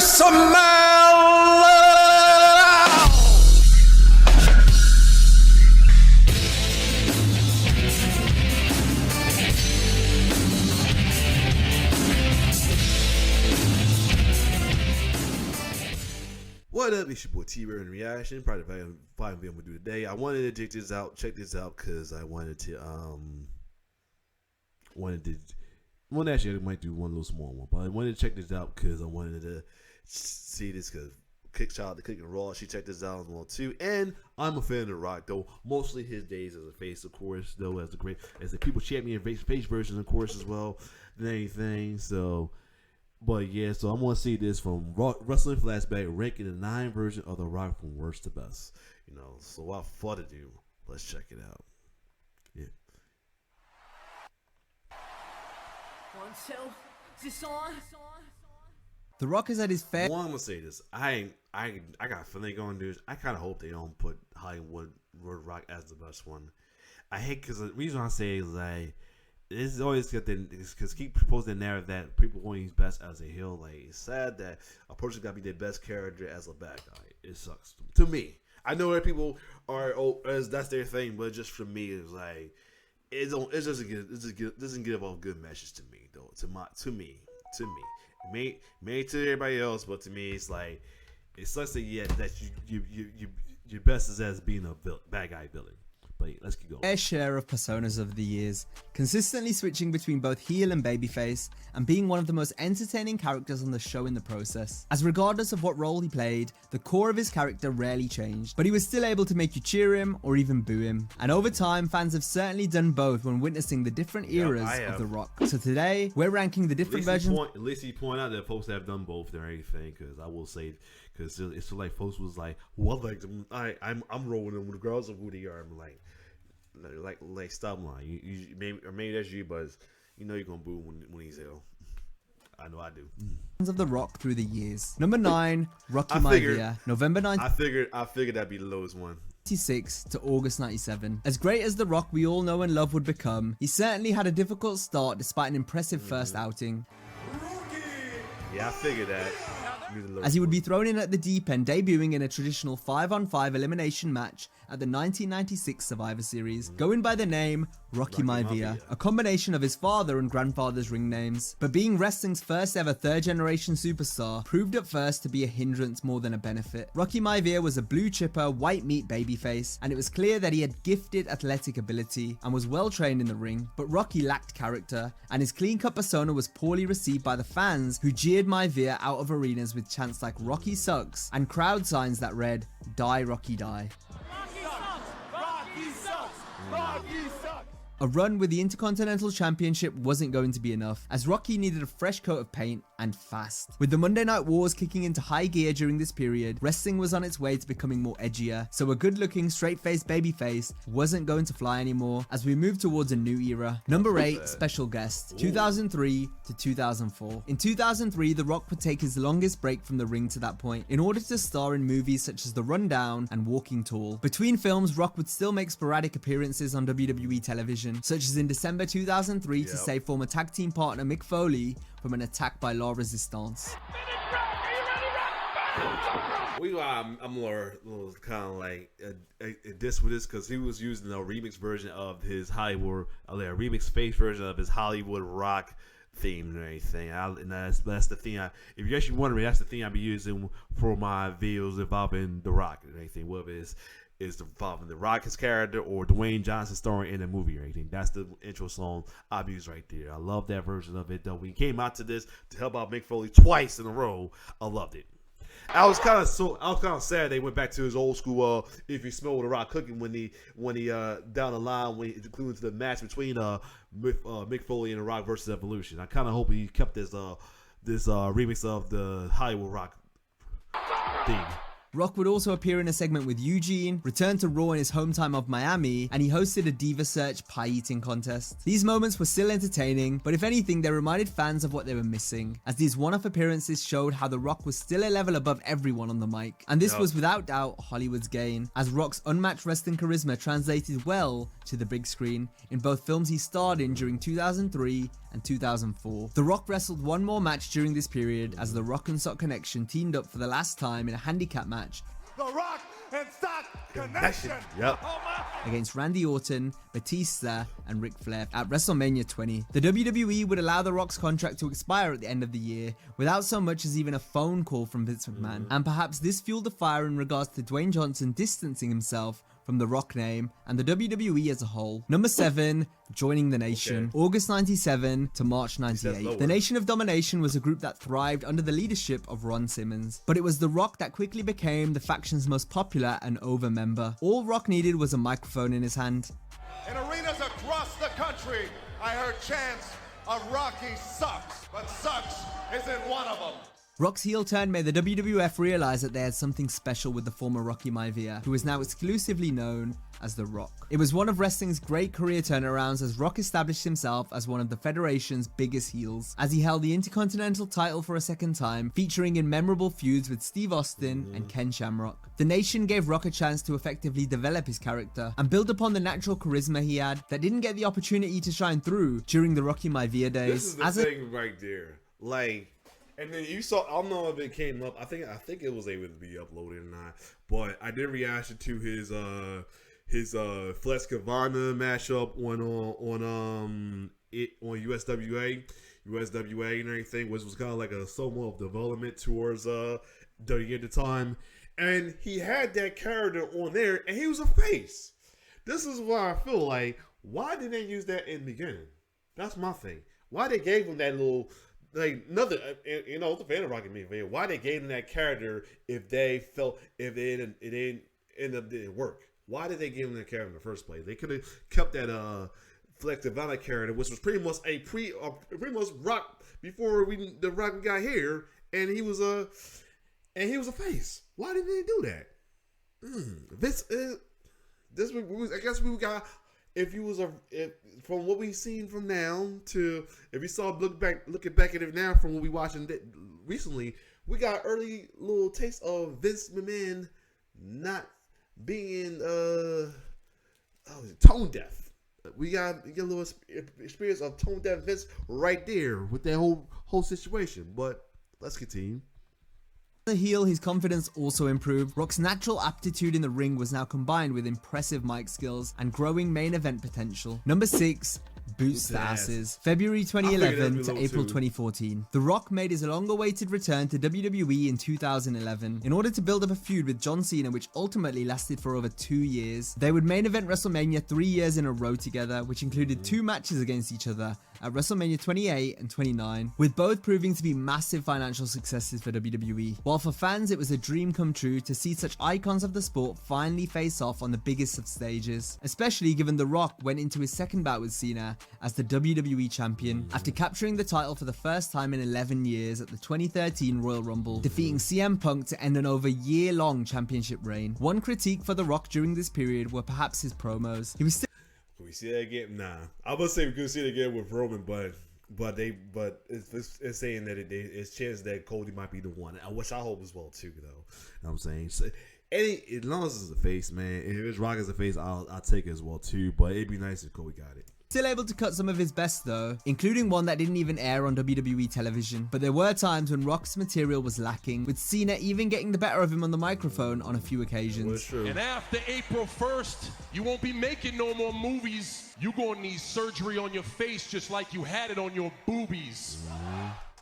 some love. What up, it's your boy T-Bear in Reaction. Probably the final video I'm gonna do today. I wanted to check this out because I wanted to actually I might do one little small one, but I wanted to check this out because I wanted to see this because shout out to Kick and Raw. She checked this out as well too, and I'm a fan of The Rock though. Mostly his days as a face, of course, though as the People Champion face version, of course, as well than anything. So. But yeah, so I'm gonna see this from Wrestling Flashback, ranking the 9 version of The Rock from worst to best. You know, so without further ado, let's check it out. Yeah. 1, 2, is this on? The Rock is at his fair. One, I'm gonna say this. I got a feeling going to do this. I kind of hope they don't put Hollywood Rock as the best one. I hate because the reason I say is like. This is always good because keep proposing the narrative that people want his best as a heel. Like it's sad that a person got to be their best character as a bad guy. It sucks to me. I know that people are that's their thing, but just for me, it's like it doesn't give a good message to me though. To me, maybe to everybody else, but to me, it's like it sucks that that your best is as being a bad guy villain. But let's keep going. Fair share of personas over the years, consistently switching between both heel and babyface, and being one of the most entertaining characters on the show in the process. As regardless of what role he played, the core of his character rarely changed, but he was still able to make you cheer him or even boo him. And over time, fans have certainly done both when witnessing the different eras of The Rock. So today, we're ranking the different versions. At least he pointed out that folks have done both or anything, because I will say, because it's like folks was like, well, like I'm rolling them regardless of who they are. I'm like stop lying. You maybe that's you, but you know you're gonna boo when he's ill. I know I do. Of The Rock through the years. Number 9, Rocky Maivia, November 9. I figured that'd be the lowest one. 96 to August 97. As great as The Rock we all know and love would become, he certainly had a difficult start despite an impressive first outing. Yeah, I figured that. As he would be thrown in at the deep end, debuting in a traditional 5-on-5 elimination match at the 1996 Survivor Series, going by the name Rocky Maivia, a combination of his father and grandfather's ring names. But being wrestling's first ever third-generation superstar proved at first to be a hindrance more than a benefit. Rocky Maivia was a blue chipper, white meat babyface, and it was clear that he had gifted athletic ability and was well trained in the ring, but Rocky lacked character, and his clean-cut persona was poorly received by the fans who jeered Maivia out of arenas with chants like Rocky sucks and crowd signs that read, "Die Rocky Die." A run with the Intercontinental Championship wasn't going to be enough, as Rocky needed a fresh coat of paint and fast. With the Monday Night Wars kicking into high gear during this period, wrestling was on its way to becoming more edgier, so a good-looking, straight-faced babyface wasn't going to fly anymore as we moved towards a new era. Number 8, Special Guest, 2003 to 2004. In 2003, The Rock would take his longest break from the ring to that point, in order to star in movies such as The Rundown and Walking Tall. Between films, Rock would still make sporadic appearances on WWE television, such as in December 2003 to save former tag team partner Mick Foley from an attack by La Resistance. I'm more kind of like a diss with this because he was using a remix version of his Hollywood, a remix face version of his Hollywood Rock theme and everything. And that's the thing. If you're actually wondering, that's the thing I'll be using for my videos involving The Rock and everything. Whether it's involving The Rock's character or Dwayne Johnson starring in a movie or anything. That's the intro song I've used right there. I love that version of it though. When he came out to this to help out Mick Foley twice in a row, I loved it. I was kind of sad they went back to his old school. If you smell The Rock cooking when he down the line when he included the match between Mick Foley and The Rock versus Evolution. I kind of hope he kept this remix of the Hollywood Rock theme. Rock would also appear in a segment with Eugene, return to Raw in his hometown of Miami, and he hosted a Diva Search pie eating contest. These moments were still entertaining, but if anything, they reminded fans of what they were missing, as these one-off appearances showed how The Rock was still a level above everyone on the mic. And this was without doubt Hollywood's gain, as Rock's unmatched wrestling charisma translated well to the big screen in both films he starred in during 2003 and 2004. The Rock wrestled one more match during this period as the Rock and Sock Connection teamed up for the last time in a handicap match The Rock and Sock Connection. Yep. against Randy Orton, Batista, and Ric Flair at WrestleMania 20. The WWE would allow The Rock's contract to expire at the end of the year without so much as even a phone call from Vince McMahon, and perhaps this fueled the fire in regards to Dwayne Johnson distancing himself from the Rock name and the WWE as a whole. Number 7, joining the Nation. Okay. August 97 to March 98. The Nation of Domination was a group that thrived under the leadership of Ron Simmons, but it was The Rock that quickly became the faction's most popular and over member. All Rock needed was a microphone in his hand. In arenas across the country, I heard chants of Rocky sucks, but sucks isn't one of them. Rock's heel turn made the WWF realize that they had something special with the former Rocky Maivia, who is now exclusively known as The Rock. It was one of wrestling's great career turnarounds as Rock established himself as one of the Federation's biggest heels, as he held the Intercontinental title for a second time, featuring in memorable feuds with Steve Austin and Ken Shamrock. The Nation gave Rock a chance to effectively develop his character and build upon the natural charisma he had that didn't get the opportunity to shine through during the Rocky Maivia days. This is the thing right there. Like, and then you saw, I don't know if it came up. I think it was able to be uploaded or not. But I did reaction to his Flex Kavana matchup on USWA and everything, which was kind of like a somewhat of development towards Dirty at the time. And he had that character on there, and he was a face. This is why I feel like, why didn't they use that in the beginning? That's my thing. Why they gave him that little, like, another, you know, it's a fan of Rocky Maivia. Why they gave him that character if it didn't work? Why did they give him that character in the first place? They could have kept that Flex Kavana character, which was pretty much Rock before the Rock got here, and he was a face. Why didn't they do that? I guess we got. If from what we've seen from now to if you saw looking back at it now from what we watching recently, we got early little taste of Vince McMahon not being tone deaf. We got a little experience of tone deaf Vince right there with that whole situation. But let's continue. The heel, his confidence also improved. Rock's natural aptitude in the ring was now combined with impressive mic skills and growing main event potential. Number 6, Boots to Asses. February 2011 to April 2014. The Rock made his long-awaited return to WWE in 2011 in order to build up a feud with John Cena, which ultimately lasted for over 2 years. They would main event WrestleMania 3 years in a row together, which included 2 matches against each other at WrestleMania 28 and 29, with both proving to be massive financial successes for WWE. While for fans it was a dream come true to see such icons of the sport finally face off on the biggest of stages, especially given The Rock went into his second bout with Cena as the WWE Champion after capturing the title for the first time in 11 years at the 2013 Royal Rumble, defeating CM Punk to end an over year-long championship reign. One critique for The Rock during this period were perhaps his promos. He was still Can we see that again? Nah, I would say we could see it again with Roman, but it's saying that it's chance that Cody might be the one, which I hope as well too, though. You know what I'm saying? So, as long as it's a face, man. If it's Rock as a face, I'll take it as well too. But it'd be nice if Cody got it. Still able to cut some of his best though, including one that didn't even air on WWE television. But there were times when Rock's material was lacking, with Cena even getting the better of him on the microphone on a few occasions. True. And after April 1st, you won't be making no more movies. You're gonna need surgery on your face just like you had it on your boobies.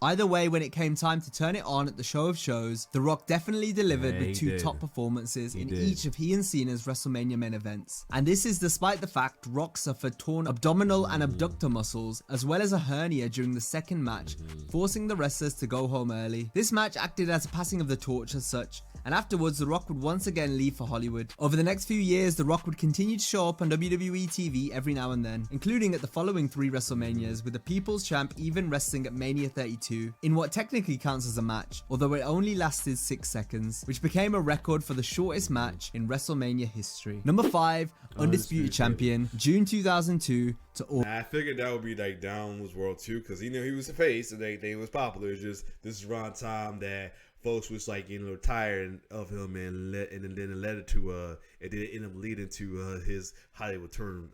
Either way, when it came time to turn it on at the show of shows, The Rock definitely delivered with 2 top performances in each of he and Cena's WrestleMania main events. And this is despite the fact Rock suffered torn abdominal and abductor muscles, as well as a hernia during the second match, forcing the wrestlers to go home early. This match acted as a passing of the torch as such, and afterwards The Rock would once again leave for Hollywood. Over the next few years, The Rock would continue to show up on WWE TV every now and then, including at the following 3 WrestleManias, with the People's Champ even wrestling at Mania 32 in what technically counts as a match, although it only lasted 6 seconds, which became a record for the shortest match in WrestleMania history. Number 5, Undisputed Champion, June 2002 to August. I figured that would be like Downwards World 2 because he was a face and they was popular. It's just this is around time that folks was like, tired of him and then it led to and then it ended up leading to his Hollywood turn.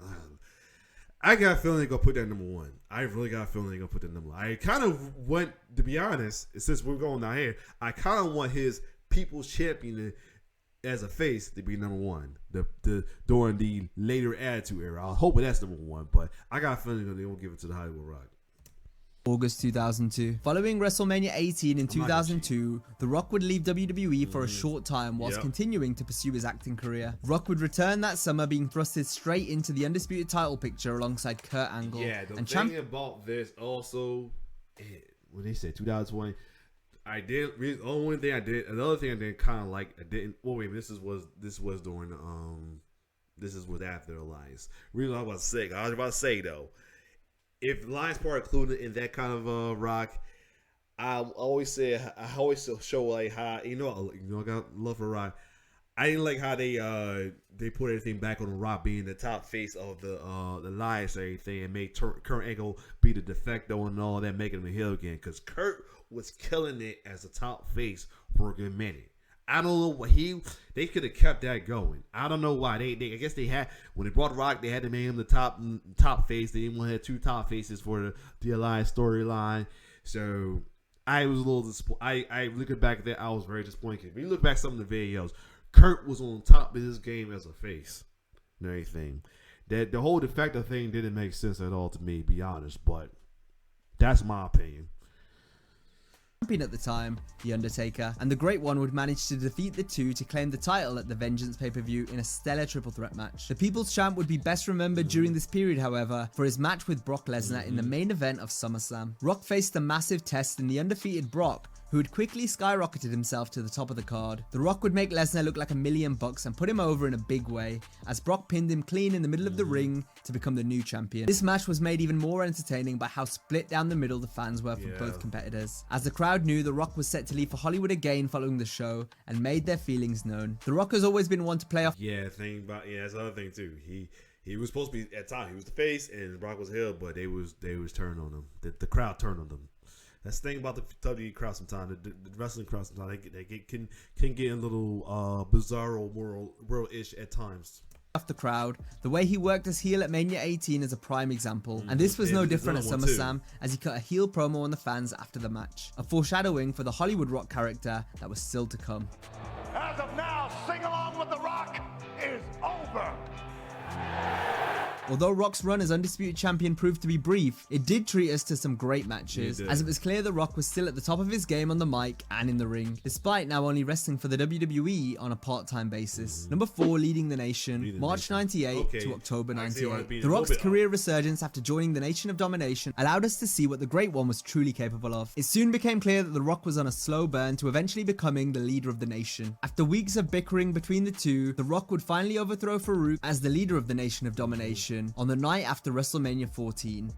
I got a feeling they're gonna put that number one. I really got a feeling they're gonna put that number one. I kind of want, to be honest, since we're going down here, I kind of want his People's Champion as a face to be number one. During the later Attitude Era, I'm hoping that's number one. But I got a feeling they won't give it to the Hollywood Rock. August 2002. Following WrestleMania 18 in 2002, The Rock would leave WWE for a short time whilst continuing to pursue his acting career. Rock would return that summer, being thrusted straight into the Undisputed title picture alongside Kurt Angle. Yeah, the thing about this also, when they said 2020, I did. The only thing I did, another thing I didn't kind of like, I didn't. Well, wait, this was during this was after Alliance. Reason I was about to say though, if Alliance part included in that kind of Rock, I always show like how I got love for Rock. I didn't like how they put everything back on the Rock being the top face of the Alliance and everything, and made Kurt Angle be the de facto and all that, making him a heel again. Because Kurt was killing it as a top face for a good minute. I don't know what they could have kept that going. I don't know why I guess they had, when they brought Rock, they had to make him the top face. They didn't want to have two top faces for the Alliance storyline. So I was a little disappointed. I looking back at that, I was very disappointed. If you look back at some of the videos, Kurt was on top of his game as a face and everything. That the whole de facto thing didn't make sense at all to me, to be honest. But that's my opinion. Champion at the time, The Undertaker, and the Great One would manage to defeat the two to claim the title at the Vengeance pay-per-view in a stellar triple threat match. The People's Champ would be best remembered during this period, however, for his match with Brock Lesnar in the main event of SummerSlam. Rock faced a massive test in the undefeated Brock, who had quickly skyrocketed himself to the top of the card. The Rock would make Lesnar look like $1,000,000 and put him over in a big way, as Brock pinned him clean in the middle of the ring to become the new champion. This match was made even more entertaining by how split down the middle the fans were for both competitors. As the crowd knew, The Rock was set to leave for Hollywood again following the show, and made their feelings known. The Rock has always been one to play off. That's another thing too. He was supposed to be, at the time, he was the face and Brock was heel, but they was turning on him. The crowd turned on them. That's the thing about the WWE crowd sometimes. The wrestling crowd sometimes can get a little bizarro world-ish at times. Off the crowd, the way he worked as heel at Mania 18 is a prime example, and this was no different at SummerSlam, as he cut a heel promo on the fans after the match, a foreshadowing for the Hollywood Rock character that was still to come. As of now, Sing Along with the Rock is over. Although Rock's run as Undisputed Champion proved to be brief, it did treat us to some great matches, as it was clear The Rock was still at the top of his game on the mic and in the ring, despite now only wrestling for the WWE on a part-time basis. Number 4, Leading the Nation, March 98 to October 98. The Rock's career resurgence after joining the Nation of Domination allowed us to see what the Great One was truly capable of. It soon became clear that The Rock was on a slow burn to eventually becoming the leader of the nation. After weeks of bickering between the two, The Rock would finally overthrow Farouk as the leader of the Nation of Domination on the night after WrestleMania 14.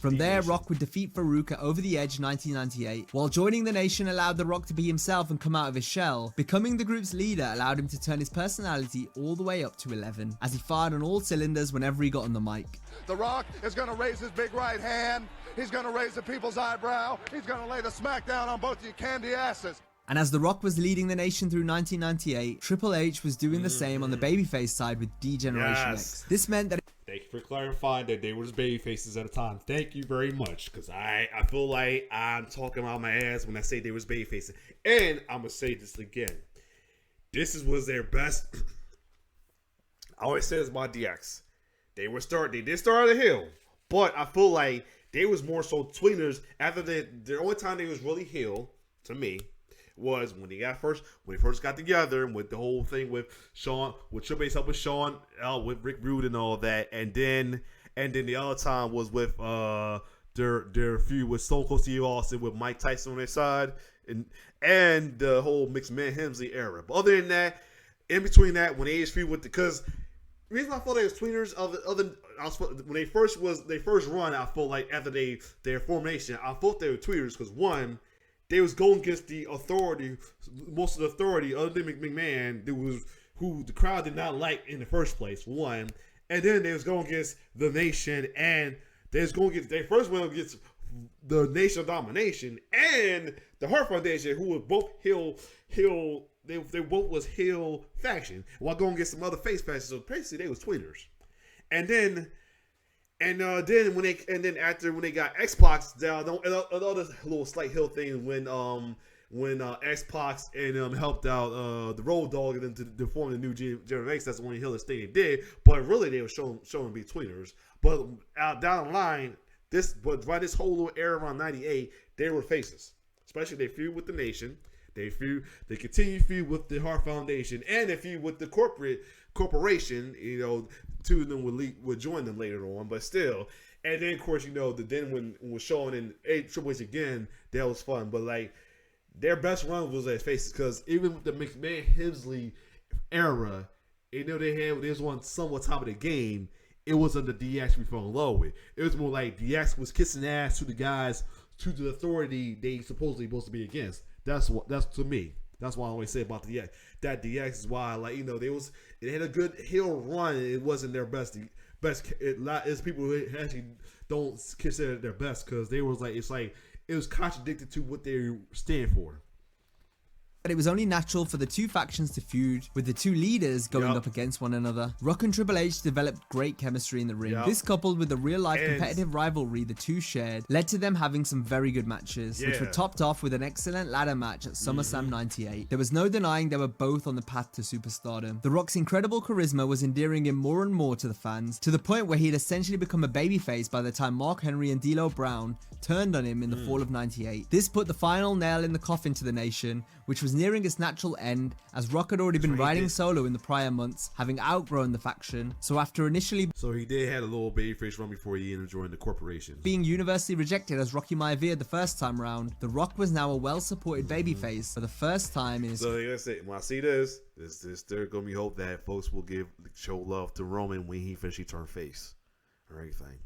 From there, Rock would defeat Farouk at Over the Edge 1998. While joining the Nation allowed The Rock to be himself and come out of his shell, becoming the group's leader allowed him to turn his personality all the way up to 11, as he fired on all cylinders whenever he got on the mic. The Rock is going to raise his big right hand. He's going to raise the people's eyebrow. He's going to lay the smack down on both your candy asses. And as The Rock was leading the nation through 1998, Triple H was doing the same on the babyface side with D-Generation X. This meant that... Thank you for clarifying that they were just baby faces at a time. Thank you very much, because I feel like I'm talking out my ass when I say they was baby faces. And I'm going to say this again. This was their best... I always say this about DX. They did start on the hill, but I feel like they was more so tweeners after the only time they was really heel, to me, was when they first got together and with the whole thing with Shawn, with Triple H help with Shawn, with Rick Rude and all that, and then the other time was with their feud with Stone Cold Steve Austin with Mike Tyson on their side, and the whole mixed man Hemsley era. But other than that, in between that, when they feud with because the reason I thought they was tweeners when they first run, I felt like after their formation, I thought they were tweeners because one, they was going against the authority, most of the authority other than McMahon, who the crowd did not like in the first place, one. And then they was going against the Nation, and they first went against the Nation of Domination and the Hart Foundation, who were both they both was heel faction, while going against some other face factions. So basically they was tweeners. And then when they got X-Pac down, another little slight heel thing when X-Pac and helped out the Road Dogg and them to form the new Generation. That's the only heel thing they did. But really, they were showing be tweeners. But out down the line, by this whole little era around '98, they were faces. Especially they feud with the Nation. They continue to feud with the Hart Foundation, and they feud with the corporation. Two of them would join them later on, but still. And then, of course, then when it was showing in Triple H again, that was fun. But like their best run was as faces, because even with the McMahon Hemsley era, they was on somewhat top of the game. It wasn't the DX we fell in love with. It was more like DX was kissing ass to the guys, to the authority they supposedly supposed to be against. That's to me. That's why I always say about DX. That DX is why, they had a good heel run. It wasn't their best. It's people who actually don't consider it their best, because they was it was contradicted to what they stand for. But it was only natural for the two factions to feud, with the two leaders going up against one another. Rock and Triple H developed great chemistry in the ring. This, coupled with the real-life competitive rivalry the two shared, led to them having some very good matches, which were topped off with an excellent ladder match at SummerSlam '98. There was no denying they were both on the path to superstardom. The Rock's incredible charisma was endearing him more and more to the fans, to the point where he'd essentially become a babyface by the time Mark Henry and D'Lo Brown turned on him in the fall of '98. This put the final nail in the coffin to the Nation, which was nearing its natural end, as Rock had already been riding solo in the prior months, having outgrown the faction. So he did had a little babyface run before he ended up joining the corporation. Being universally rejected as Rocky Maivia the first time round, The Rock was now a well-supported babyface for the first time in his... So like I say, when I see this, there's gonna be hope that folks will show love to Roman when he eventually turn face or anything.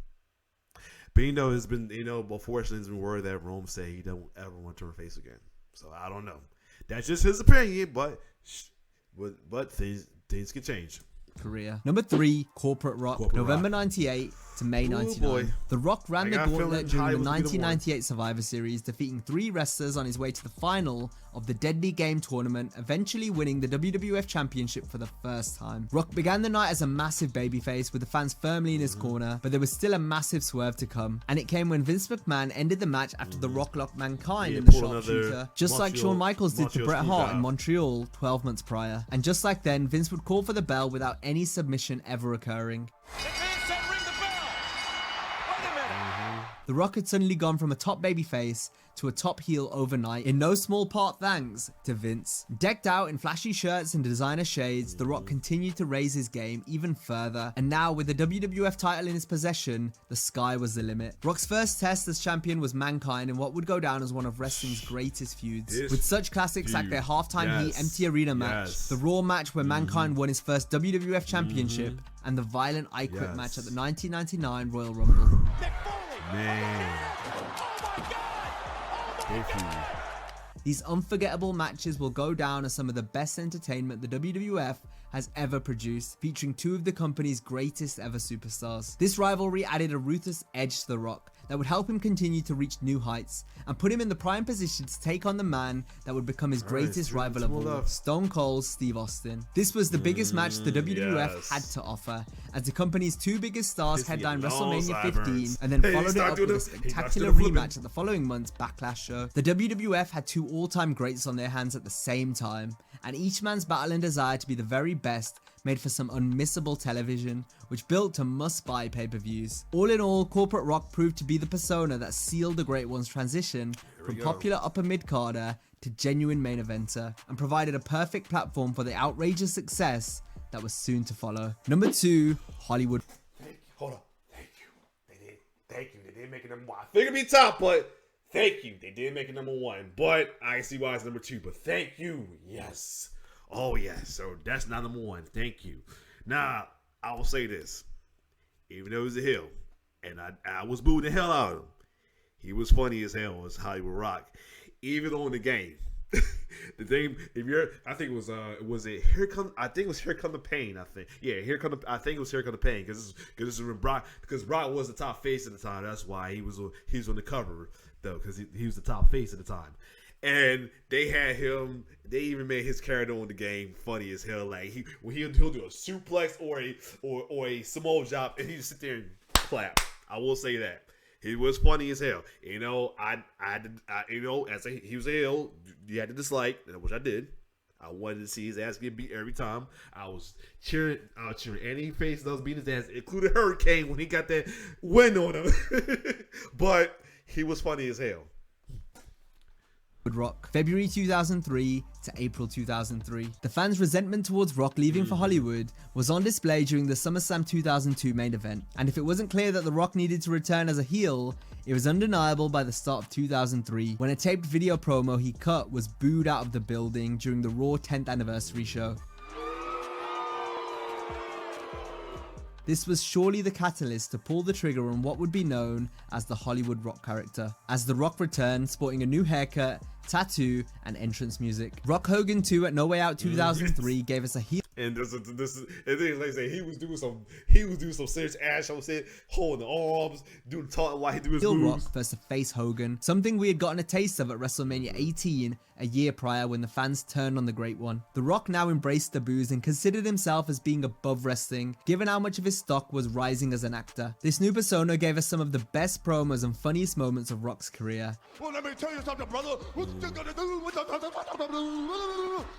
But it's been, unfortunately it's been word that Rome said he don't ever want to turn face again. So I don't know. That's just his opinion, but things can change. Career. Number 3, Corporate Rock. November 98 to May 99. The Rock ran the gauntlet during the 1998 Survivor Series, defeating 3 wrestlers on his way to the final of the Deadly Game tournament, eventually winning the WWF Championship for the first time. Rock began the night as a massive babyface with the fans firmly in his corner, but there was still a massive swerve to come, and it came when Vince McMahon ended the match after The Rock locked Mankind in the sharpshooter, just like Shawn Michaels did to Bret Hart in Montreal 12 months prior. And just like then, Vince would call for the bell without any submission ever occurring. The Rock had suddenly gone from a top babyface to a top heel overnight, in no small part thanks to Vince. Decked out in flashy shirts and designer shades, The Rock continued to raise his game even further, and now with the WWF title in his possession, the sky was the limit. Rock's first test as champion was Mankind in what would go down as one of wrestling's greatest feuds, with such classics like their halftime heat empty arena match, the Raw match where Mankind won his first WWF championship, and the violent I Quit match at the 1999 Royal Rumble. Man. These unforgettable matches will go down as some of the best entertainment the WWF has ever produced, featuring 2 of the company's greatest ever superstars. This rivalry added a ruthless edge to The Rock that would help him continue to reach new heights and put him in the prime position to take on the man that would become his greatest rival of all, Stone Cold Steve Austin. This was the biggest match the WWF had to offer, as the company's 2 biggest stars headlined WrestleMania 15 and then followed it up with a spectacular rematch at the following month's Backlash show. The WWF had 2 all-time greats on their hands at the same time, and each man's battle and desire to be the very best made for some unmissable television, which built to must-buy pay-per-views. All in all, Corporate Rock proved to be the persona that sealed the Great One's transition from popular upper mid-carder to genuine main eventer, and provided a perfect platform for the outrageous success that was soon to follow. Number 2, Hollywood. Hold on. Thank you. Thank you. They did make it number 1. I figured it'd be top, but thank you. They did make it number 1, but I see why it's number 2. But thank you. Yes. Oh, yes. So that's not number 1. Thank you. Now, I will say this. Even though he was a heel, and I was booing the hell out of him, he was funny as hell as Hollywood Rock. Even on the game. The thing, I think it was Here Come the Pain, I think. Yeah, I think it was Here Come the Pain, because Brock was the top face at the time. That's why he was on the cover, though, because he was the top face at the time. And they had him they even made his character on the game funny as hell. Like he'll do a suplex or a Samoa drop, and he just sit there and clap. I will say that. He was funny as hell. You know, he was a heel, you had to dislike, which I did. I wanted to see his ass get beat every time. I was cheering any face that was beating his ass, including Hurricane when he got that win on him. But he was funny as hell. Rock, February 2003 to April 2003. The fans' resentment towards Rock leaving for Hollywood was on display during the SummerSlam 2002 main event, and if it wasn't clear that The Rock needed to return as a heel, it was undeniable by the start of 2003 when a taped video promo he cut was booed out of the building during the Raw 10th anniversary show. This was surely the catalyst to pull the trigger on what would be known as the Hollywood Rock character, as The Rock returned sporting a new haircut, tattoo, and entrance music. Rock Hogan 2 at No Way Out 2003 gave us a heel. And this is like I say, he was doing some serious ass show, saying holding the arms, doing talking while he do his heel moves. Rock versus face Hogan, something we had gotten a taste of at WrestleMania 18 a year prior when the fans turned on the Great One. The Rock now embraced the boos and considered himself as being above wrestling, given how much of his stock was rising as an actor. This new persona gave us some of the best promos and funniest moments of Rock's career. Well, let me tell you something, brother. What you gonna do?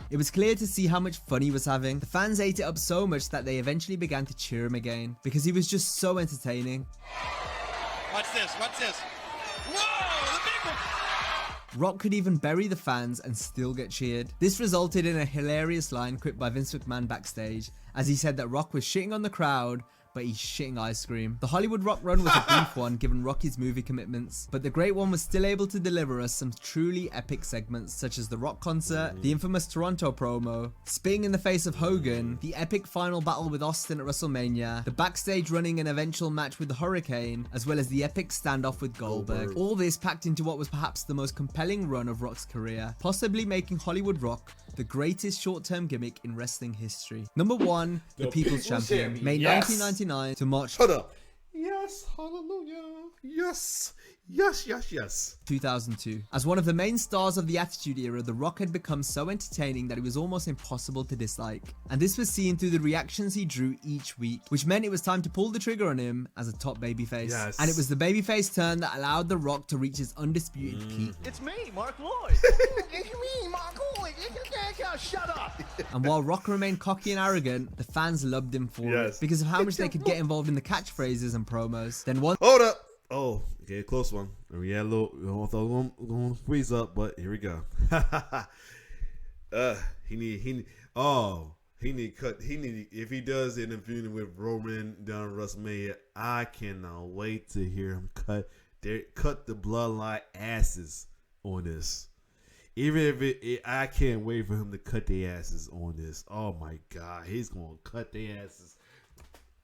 It was clear to see how much fun he was having. The fans ate it up so much that they eventually began to cheer him again because he was just so entertaining. Watch this. Whoa, the big one. Rock could even bury the fans and still get cheered. This resulted in a hilarious line quipped by Vince McMahon backstage as he said that Rock was shitting on the crowd, but he's shitting ice cream. The Hollywood Rock run was a brief one given Rocky's movie commitments, but the Great One was still able to deliver us some truly epic segments such as the Rock concert, the infamous Toronto promo, spitting in the face of Hogan, the epic final battle with Austin at WrestleMania, the backstage running an eventual match with the Hurricane, as well as the epic standoff with Goldberg. All this packed into what was perhaps the most compelling run of Rock's career, possibly making Hollywood Rock the greatest short-term gimmick in wrestling history. Number 1, the People's Champion, May 1999 to March Shut up. Yes, hallelujah. Yes. 2002. As one of the main stars of the Attitude Era, The Rock had become so entertaining that he was almost impossible to dislike. And this was seen through the reactions he drew each week, which meant it was time to pull the trigger on him as a top babyface. Yes. And it was the babyface turn that allowed The Rock to reach his undisputed peak. It's me, Mark Lloyd. It's me, Mark Lloyd. Shut up. And while Rock remained cocky and arrogant, the fans loved him for it because of how much they could get involved in the catchphrases and promos. Then one Hold up. Oh, okay, close one. We had a little, we don't thought we going to freeze up, but here we go. If he does an interview with Roman down at WrestleMania, I cannot wait to hear him cut the bloodline asses on this. Even if I can't wait for him to cut their asses on this. Oh my God, he's going to cut their asses.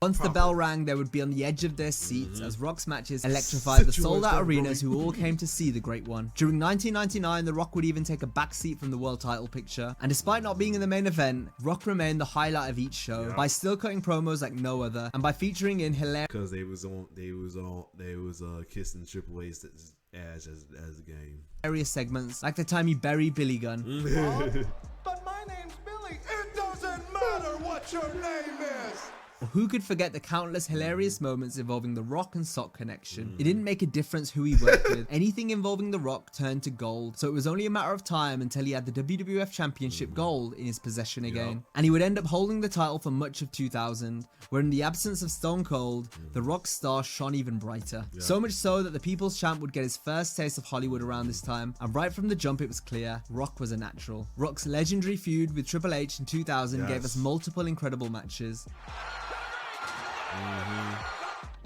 Once the bell rang, they would be on the edge of their seats as Rock's matches electrified the sold-out arenas who all came to see the Great One. During 1999, The Rock would even take a back seat from the world title picture. And despite not being in the main event, Rock remained the highlight of each show by still cutting promos like no other and by featuring in hilarious Because they was kissing Triple H's ass as a game. segments like the time he buried Billy Gunn. But my name's Billy. It doesn't matter what your name is. Or who could forget the countless hilarious moments involving the Rock and Sock connection? It didn't make a difference who he worked with. Anything involving the Rock turned to gold, so it was only a matter of time until he had the WWF Championship gold in his possession again. And he would end up holding the title for much of 2000, where in the absence of Stone Cold, the Rock star shone even brighter. So much so that the People's Champ would get his first taste of Hollywood around this time, and right from the jump it was clear, Rock was a natural. Rock's legendary feud with Triple H in 2000 gave us multiple incredible matches.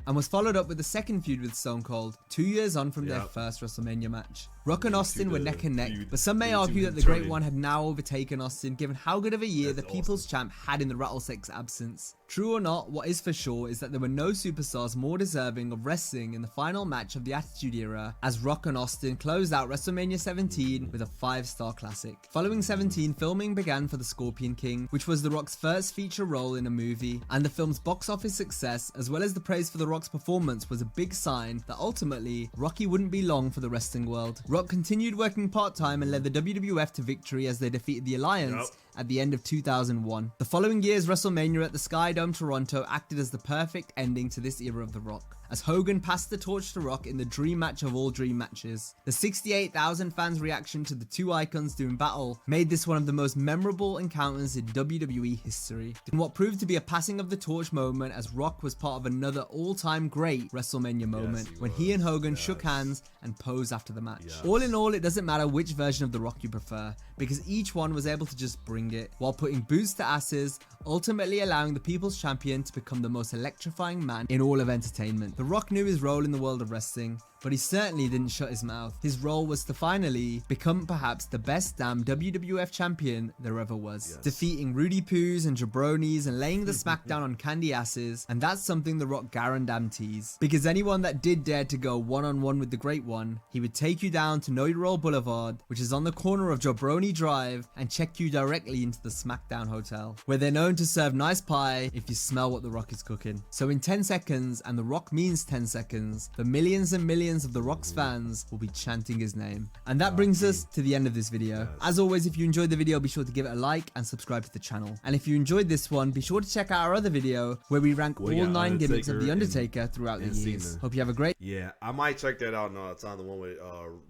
And was followed up with the second feud with Stone Cold, 2 years on from their first WrestleMania match. Rock and Austin were neck and neck, but some may argue that the Great One had now overtaken Austin given how good of a year the People's Champ had in the Rattlesnake's absence. True or not, what is for sure is that there were no superstars more deserving of wrestling in the final match of the Attitude Era, as Rock and Austin closed out WrestleMania 17 with a 5-star classic. Following 17, filming began for The Scorpion King, which was The Rock's first feature role in a movie, and the film's box office success, as well as the praise for The Rock's performance, was a big sign that ultimately, Rocky wouldn't be long for the wrestling world. Rock continued working part-time and led the WWF to victory as they defeated the Alliance at the end of 2001. The following year's WrestleMania at the Sky Dome Toronto acted as the perfect ending to this era of The Rock, as Hogan passed the torch to Rock in the dream match of all dream matches. The 68,000 fans' reaction to the two icons doing battle made this one of the most memorable encounters in WWE history, in what proved to be a passing of the torch moment, as Rock was part of another all-time great WrestleMania moment when he and Hogan shook hands and posed after the match. All in all, it doesn't matter which version of The Rock you prefer, because each one was able to just bring it, while putting boots to asses, ultimately allowing the People's Champion to become the most electrifying man in all of entertainment. The Rock knew his role in the world of wrestling, but he certainly didn't shut his mouth. His role was to finally become perhaps the best damn WWF champion there ever was, defeating Rudy Poos and jabronis and laying the smackdown on candy asses, and that's something The Rock guarantees, because anyone that did dare to go one-on-one with the Great One, he would take you down to Know Your Role Boulevard, which is on the corner of Jabroni Drive, and check you directly into the SmackDown Hotel, where they're known to serve nice pie if you smell what The Rock is cooking. So in 10 seconds, and The Rock means 10 seconds, the millions and millions of The Rock's fans will be chanting his name. And that brings us to the end of this video. As always, if you enjoyed the video, be sure to give it a like and subscribe to the channel. And if you enjoyed this one, be sure to check out our other video where we rank all 9 gimmicks of The Undertaker throughout the years. Hope you have a great... Yeah, I might check that out another time, the one with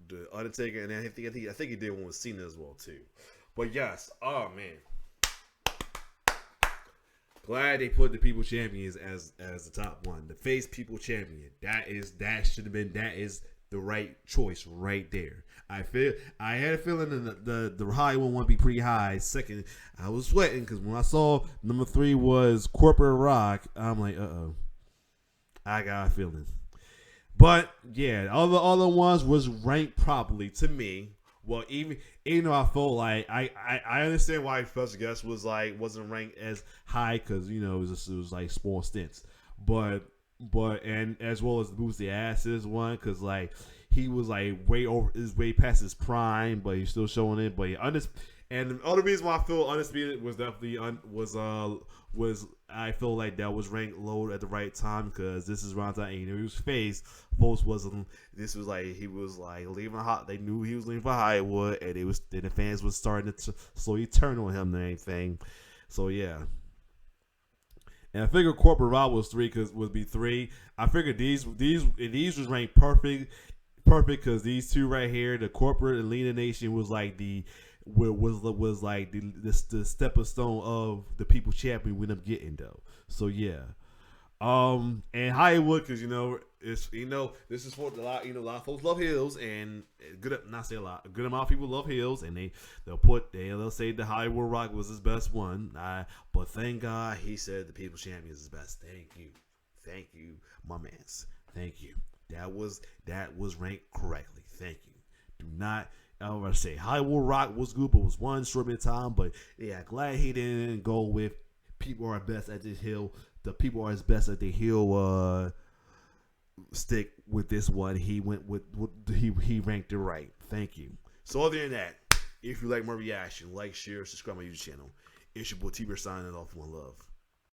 the Undertaker, and I think he did one with Cena as well too. But yes, oh man, glad they put the People Champions as the top one, the face People Champion. That should have been, that is the right choice right there. I had a feeling that the high one would be pretty high. Second, I was sweating because when I saw number 3 was Corporate Rock, I'm like, I got a feeling. But yeah, all the other ones was ranked properly to me. Well, even though I felt like I understand why Special Guest wasn't ranked as high, because it was like small stints, but and as well as the Boost the Asses one, because like he was like way past his prime, but he's still showing it. But and the other reason why I feel Undisputed was definitely was I feel like that was ranked low at the right time, because this is around time he was face. Folks wasn't. This was like he was like leaving hot. They knew he was leaving for Hollywood, and the fans was starting to slowly turn on him and everything. So yeah. And I figured Corporate Rock was 3 because would be 3. I figured these was ranked perfect because these two right here, the Corporate and Lena Nation, was like the stepping stone of the People Champion we end up getting though. So yeah, and Hollywood, because this is for a lot of folks love heels, and good amount of people love heels, and they'll say the Hollywood Rock was his best one. But thank God he said the People Champion is his best. Thank you, my mans. Thank you. That was ranked correctly. Thank you. Do not. I was going to say Hollywood Rock was good, but was one short bit of time. But yeah, glad he didn't go with people are best at this hill. The people are as best at the hill stick with this one. He went with he ranked it right. Thank you. So other than that, if you like my reaction, like, share, subscribe to my YouTube channel. It's your boy T-Bear signing off. One love.